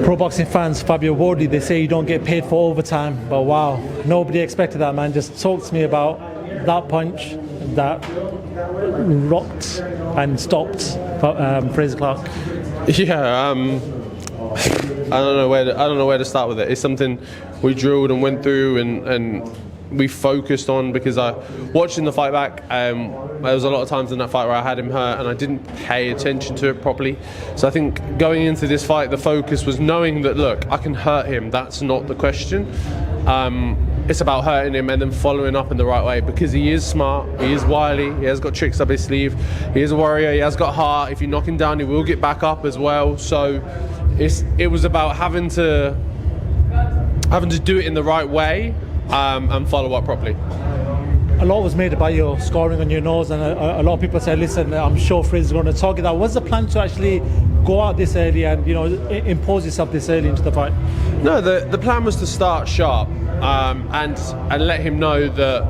Pro boxing fans, Fabio Wardley, they say you don't get paid for overtime, but wow, nobody expected that, man. Just talk to me about that punch that rocked and stopped Frazer Clarke. Yeah, I don't know where to start with it. It's something we drilled and went through and we focused on, because watching the fight back, there was a lot of times in that fight where I had him hurt and I didn't pay attention to it properly. So I think going into this fight, the focus was knowing that, look, I can hurt him. That's not the question. It's about hurting him and then following up in the right way, because he is smart, he is wily, he has got tricks up his sleeve, he is a warrior, he has got heart. If you knock him down, he will get back up as well. So it was about having to do it in the right way and follow up properly. A lot was made about your scoring on your nose, and a lot of people said, listen, I'm sure Frazer's going to target that. What's the plan to actually go out this early and, impose yourself this early into the fight? No, the plan was to start sharp and let him know that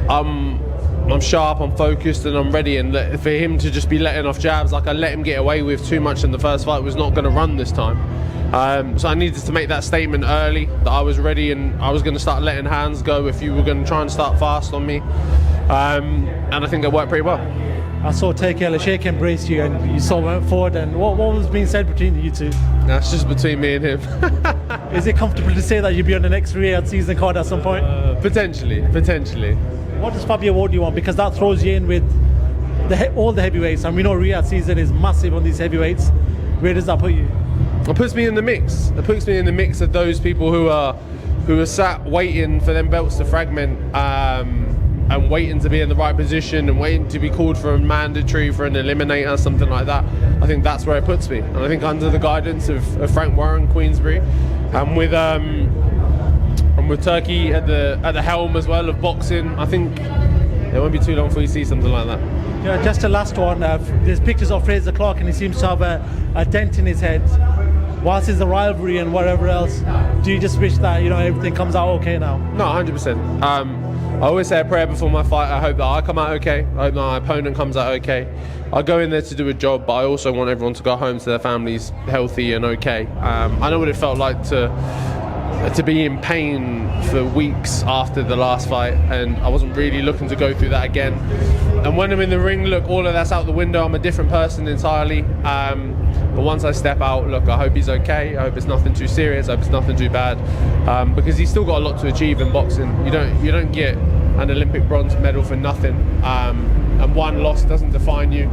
I'm sharp, I'm focused, and I'm ready. And for him to just be letting off jabs like I let him get away with too much in the first fight was not going to run this time. So I needed to make that statement early that I was ready and I was going to start letting hands go if you were going to try and start fast on me. And I think it worked pretty well. I saw Turki Al-Sheikh embrace you and you saw went forward, and what was being said between you two? That's just between me and him. Is it comfortable to say that you'll be on the next Riyadh season card at some point? Potentially. What does Fabio Wardley want? Because that throws you in with all the heavyweights, and we know Riyadh season is massive on these heavyweights. Where does that put you? It puts me in the mix. It puts me in the mix of those people who are sat waiting for them belts to fragment and waiting to be in the right position and waiting to be called for a mandatory, for an eliminator, something like that. I think that's where it puts me. And I think under the guidance of Frank Warren, Queensbury, and with Turki at the helm as well of boxing, I think it won't be too long before you see something like that. Yeah, just a last one. There's pictures of Frazer Clarke and he seems to have a dent in his head. Whilst it's a rivalry and whatever else, do you just wish that everything comes out okay now? No, 100%. I always say a prayer before my fight. I hope that I come out okay. I hope that my opponent comes out okay. I go in there to do a job, but I also want everyone to go home to their families healthy and okay. I know what it felt like to be in pain for weeks after the last fight, and I wasn't really looking to go through that again. And when I'm in the ring, look, all of that's out the window. I'm a different person entirely. But once I step out, look, I hope he's okay. I hope it's nothing too serious. I hope it's nothing too bad, because he's still got a lot to achieve in boxing. You don't get an Olympic bronze medal for nothing, and one loss doesn't define you.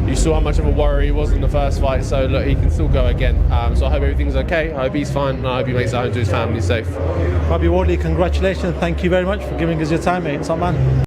You saw how much of a warrior he was in the first fight, so look, he can still go again. So I hope everything's okay. I hope he's fine, and I hope he makes it home to his family safe. Fabio Wardley, congratulations. Thank you very much for giving us your time, mate. Top man.